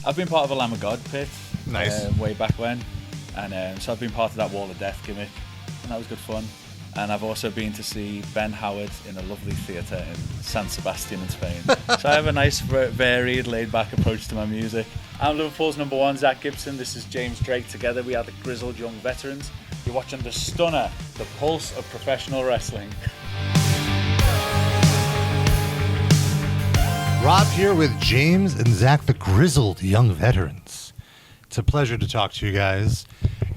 I've been part of a Lamb of God pit. Nice. Way back when. And so I've been part of that Wall of Death gimmick. And that was good fun. And I've also been to see Ben Howard in a lovely theatre in San Sebastian in Spain. So I have a nice, varied, laid-back approach to my music. I'm Liverpool's number one, Zack Gibson. This is James Drake. Together we are the Grizzled Young Veterans. You're watching the stunner, the pulse of professional wrestling. Rob here with James and Zach, the Grizzled Young Veterans. It's a pleasure to talk to you guys,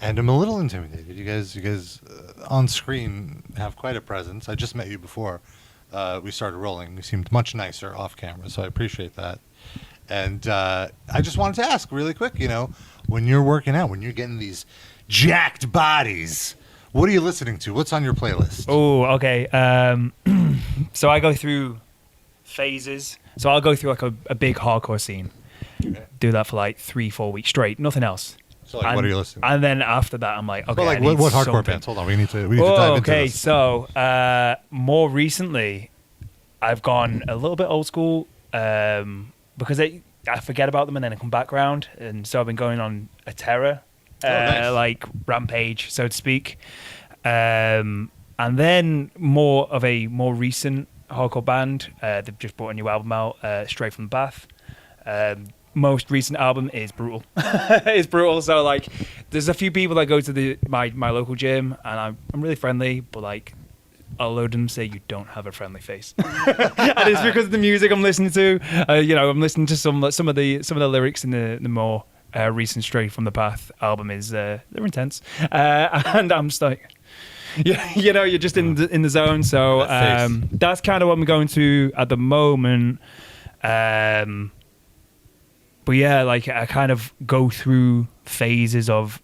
and I'm a little intimidated. You guys on screen have quite a presence. I just met you before we started rolling. You seemed much nicer off camera, so I appreciate that. And I just wanted to ask really quick, when you're working out, when you're getting these jacked bodies, what are you listening to? What's on your playlist? Oh, okay. So I go through phases. So I'll go through like a big hardcore scene. Okay. Do that for like 3-4 weeks straight. Nothing else. So like, what are you listening to? And then after that, I'm like, okay. But like, what hardcore bands? Hold on, we need to dive into this. Okay, so more recently, I've gone a little bit old school because I forget about them and then I come back around. And so I've been going on a terror, nice. like rampage, so to speak. And then more of a more recent hardcore band. They've just brought a new album out, Straight from the Bath. Most recent album is brutal. It's brutal. So like, there's a few people that go to my local gym, and I'm really friendly, but like, a load of them say you don't have a friendly face, and it's because of the music I'm listening to. I'm listening to some of the lyrics in the more recent Straight from the Path album is they're intense, and I'm just like, you're just in the zone. So that's kind of what I'm going to at the moment. But yeah, like I kind of go through phases of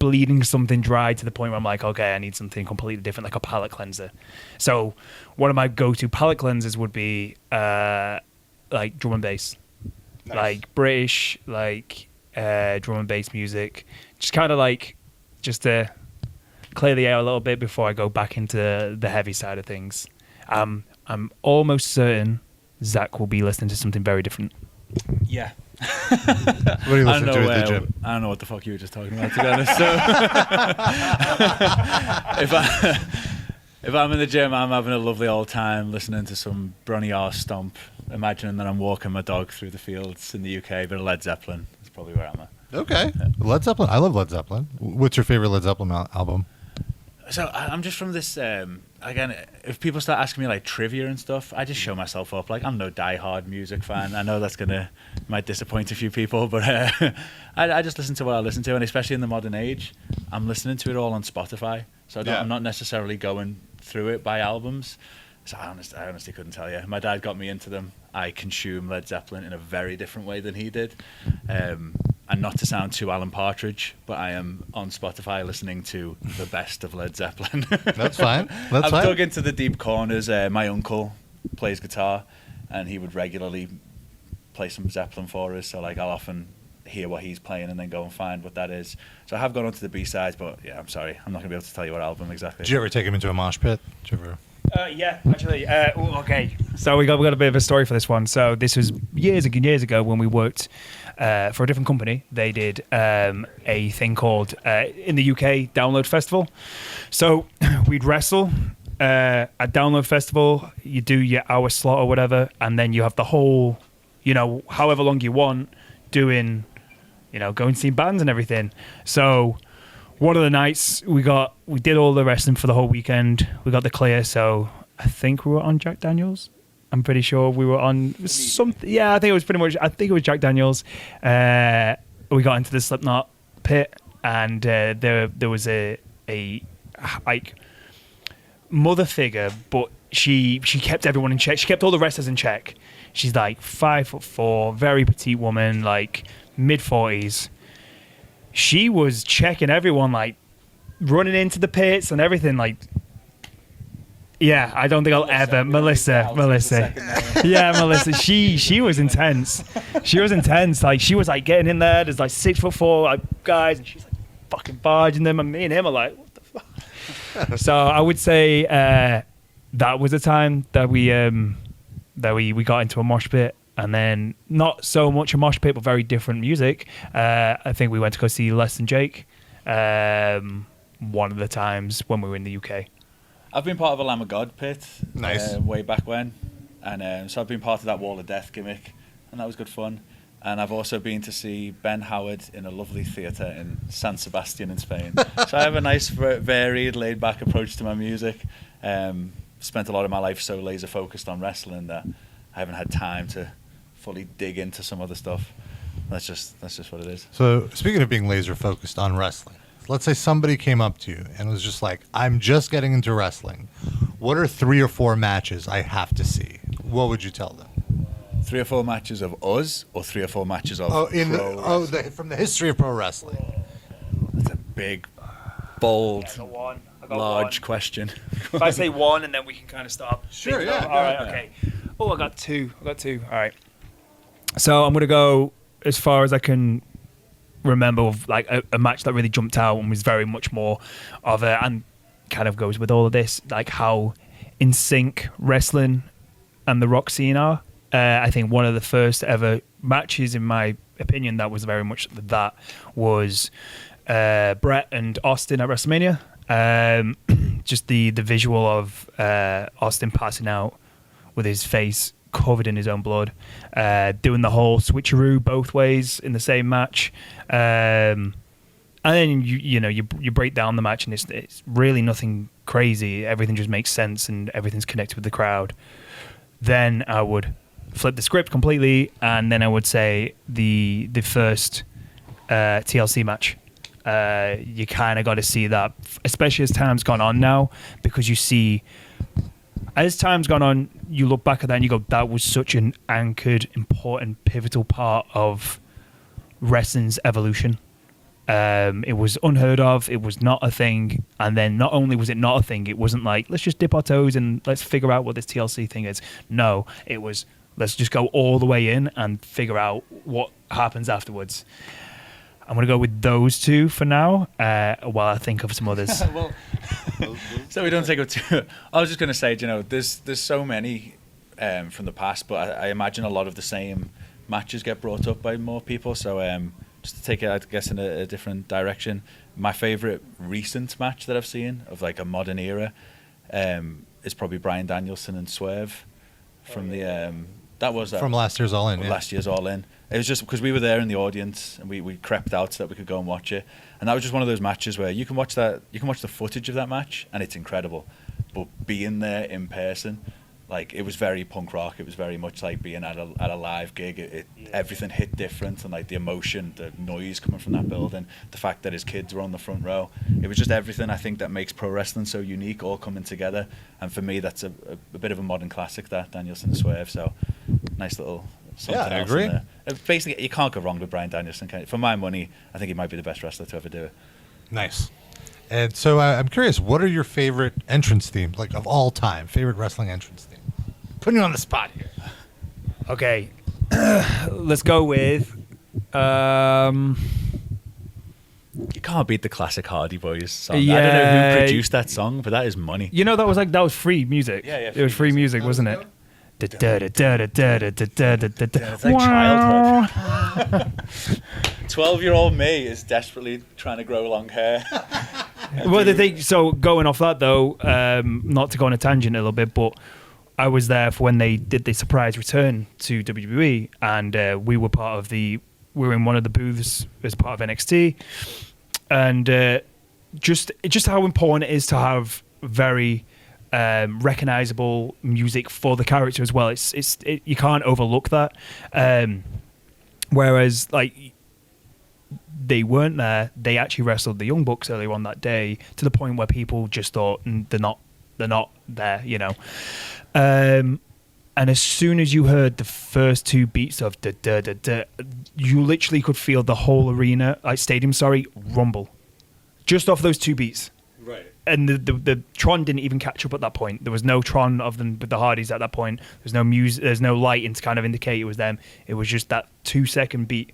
bleeding something dry to the point where I'm like, okay, I need something completely different, like a palate cleanser. So one of my go-to palate cleansers would be like drum and bass. Nice. Like British, like drum and bass music. Just kind of like, just to clear the air a little bit before I go back into the heavy side of things. I'm almost certain Zach will be listening to something very different. Yeah. What are you listening to at the gym? I don't know what the fuck you were just talking about, to be honest. So if I'm in the gym, I'm having a lovely old time listening to some Bronny R stomp, imagining that I'm walking my dog through the fields in the UK. A bit of Led Zeppelin. That's probably where I'm at. Okay. Yeah. Led Zeppelin. I love Led Zeppelin. What's your favorite Led Zeppelin album? So I'm just from this, again, if people start asking me like trivia and stuff, I just show myself up. Like, I'm no diehard music fan. I know that's might disappoint a few people, but I just listen to what I listen to. And especially in the modern age, I'm listening to it all on Spotify. So I'm not necessarily going through it by albums. So I honestly couldn't tell you. My dad got me into them. I consume Led Zeppelin in a very different way than he did. And not to sound too Alan Partridge, but I am on Spotify listening to the best of Led Zeppelin. That's fine. I've dug into the deep corners. My uncle plays guitar, and he would regularly play some Zeppelin for us. So like, I'll often hear what he's playing and then go and find what that is. So I have gone onto the B-sides, but yeah, I'm sorry, I'm not going to be able to tell you what album exactly. Did you ever take him into a mosh pit? Did you ever? Yeah, actually. Okay. So we got a bit of a story for this one. So this was years ago when we worked for a different company. They did a thing called in the UK Download Festival. So we'd wrestle at Download Festival. You do your hour slot or whatever, and then you have the whole, however long you want, doing, going to see bands and everything. So one of the nights we did all the wrestling for the whole weekend. We got the clear, so I think we were on Jack Daniels. I'm pretty sure we were on something. Yeah, I think it was Jack Daniels. We got into the Slipknot pit, and there was a like mother figure, but she kept everyone in check. She kept all the wrestlers in check. She's like 5'4", very petite woman, like mid-40s. She was checking everyone, like running into the pits and everything. Like, yeah, I don't think I'll ever. Melissa. Yeah, Melissa. She was intense. She was intense. Like, she was like getting in there. There's like 6'4" like guys, and she's like fucking barging them, and me and him are like, what the fuck? So I would say that was the time that we got into a mosh pit. and then not so much a mosh pit, but very different music. I think we went to go see Less Than Jake one of the times when we were in the UK. I've been part of a Lamb of God pit. Nice. Way back when. And so I've been part of that Wall of Death gimmick, and that was good fun. And I've also been to see Ben Howard in a lovely theatre in San Sebastian in Spain. So I have a nice, varied, laid-back approach to my music. Spent a lot of my life so laser-focused on wrestling that I haven't had time to fully dig into some other stuff. That's just what it is. So speaking of being laser-focused on wrestling, let's say somebody came up to you and was just like, I'm just getting into wrestling. What are 3 or 4 matches I have to see? What would you tell them? 3 or 4 matches of us, or 3 or 4 matches of from the history of pro wrestling. That's a big, bold, large question. If I say one, and then we can kind of stop. Sure, yeah. All right, okay. Oh, I got two. All right. So I'm going to go as far as I can remember of like a match that really jumped out and was very much more of a, and kind of goes with all of this, like how in sync wrestling and the rock scene are. I think one of the first ever matches, in my opinion, that was very much that was Bret and Austin at WrestleMania. Just the visual of Austin passing out with his face covered in his own blood, doing the whole switcheroo both ways in the same match, and then you break down the match and it's really nothing crazy. Everything just makes sense and everything's connected with the crowd. Then I would flip the script completely, and then I would say the first TLC match. You kind of got to see that, especially as time's gone on now, because you see, as time's gone on, you look back at that and you go, that was such an anchored, important, pivotal part of wrestling's evolution. It was unheard of. It was not a thing. And then not only was it not a thing, it wasn't like, let's just dip our toes and let's figure out what this TLC thing is. No, it was, let's just go all the way in and figure out what happens afterwards. I'm going to go with those 2 for now, while I think of some others. Well, so we don't take up too. I was just going to say, there's so many from the past, but I imagine a lot of the same matches get brought up by more people. So just to take it, I guess, in a different direction, my favourite recent match that I've seen of like a modern era is probably Bryan Danielson and Swerve from from last year's All In. Last year's All In. It was just because we were there in the audience and we crept out so that we could go and watch it. And that was just one of those matches where you can watch the footage of that match and it's incredible. But being there in person, like, it was very punk rock. It was very much like being at a live gig. Everything hit different, and like the emotion, the noise coming from that building, the fact that his kids were on the front row. It was just everything, I think, that makes pro wrestling so unique, all coming together. And for me, that's a bit of a modern classic, that Danielson and Swerve. So nice little something else. I agree. In there. Basically, you can't go wrong with Bryan Danielson. For my money, I think he might be the best wrestler to ever do it. Nice. And so I'm curious, what are your favorite entrance themes, like of all time? Favorite wrestling entrance theme? Putting you on the spot here. Okay, let's go with. You can't beat the classic Hardy Boyz song. Yeah. I don't know who produced that song, but that is money. That was free music. Yeah, it was free music, wasn't it? It's like childhood. 12-year-old me is desperately trying to grow long hair. Well, the thing. So going off that though, not to go on a tangent a little bit, but I was there for when they did the surprise return to WWE, and we were in one of the booths as part of NXT, and just how important it is to have very recognizable music for the character as well. You can't overlook that. Whereas like they weren't there, they actually wrestled the Young Bucks earlier on that day to the point where people just thought they're not there, And as soon as you heard the first 2 beats of da da da da, you literally could feel the whole arena, stadium, rumble, just off those 2 beats. Right. And the Tron didn't even catch up at that point. There was no Tron of them with the Hardys at that point. There's no music. There's no lighting to kind of indicate it was them. It was just that 2-second beat,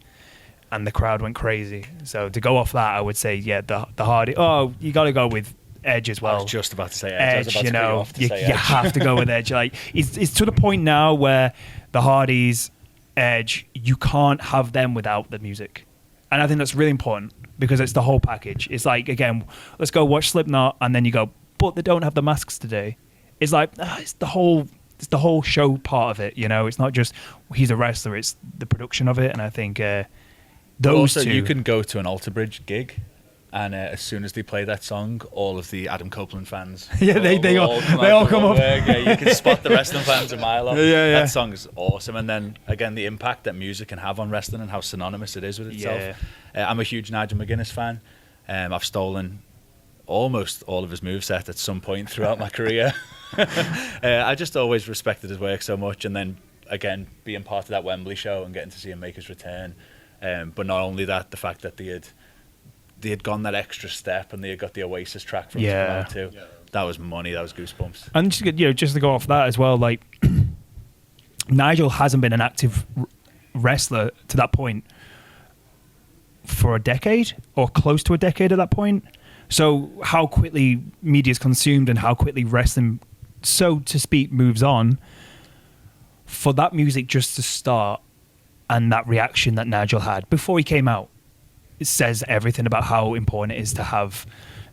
and the crowd went crazy. So to go off that, I would say, the Hardy. Oh, you got to go with Edge as well. I was just about to say Edge. You have to go with Edge. Like it's to the point now where the Hardys Edge, you can't have them without the music. And I think that's really important because it's the whole package. It's like, again, let's go watch Slipknot, and then you go, but they don't have the masks today. It's like, it's the whole show part of it, you know? It's not just he's a wrestler, it's the production of it. And I think those also, two... you can go to an Alter Bridge gig, and as soon as they play that song, all of the Adam Copeland fans, Yeah, they all come up. Yeah, you can spot the wrestling fans a mile off. Yeah. That song is awesome. And then again, the impact that music can have on wrestling and how synonymous it is with itself. I'm a huge Nigel McGuinness fan. I've stolen almost all of his moveset at some point throughout my career. I just always respected his work so much, and then again, being part of that Wembley show and getting to see him make his return. But not only that, the fact that they had gone that extra step and they had got the Oasis track from Slipknot too. Yeah. That was money. That was goosebumps. And just to go off that as well, like Nigel hasn't been an active wrestler to that point for a decade or close to a decade at that point. So how quickly media is consumed and how quickly wrestling, so to speak, moves on, for that music just to start and that reaction that Nigel had before he came out, it says everything about how important it is to have,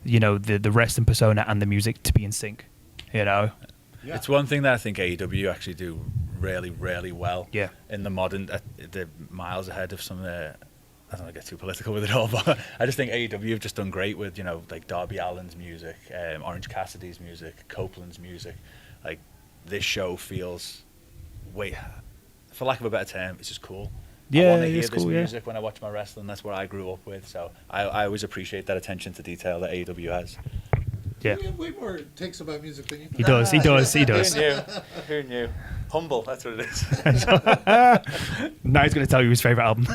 the wrestling persona and the music to be in sync, Yeah. It's one thing that I think AEW actually do really, really well. Yeah. In the modern, they're miles ahead of some of the, I don't want to get too political with it all, but I just think AEW have just done great with, like Darby Allin's music, Orange Cassidy's music, Copeland's music. Like, this show feels, for lack of a better term, it's just cool. Yeah, I want to hear it's this cool, music when I watch my wrestling. That's what I grew up with. So I always appreciate that attention to detail that AEW has. Yeah. You have way more takes about music than you do. He does. Who knew? Humble, that's what it is. Now he's going to tell you his favourite album.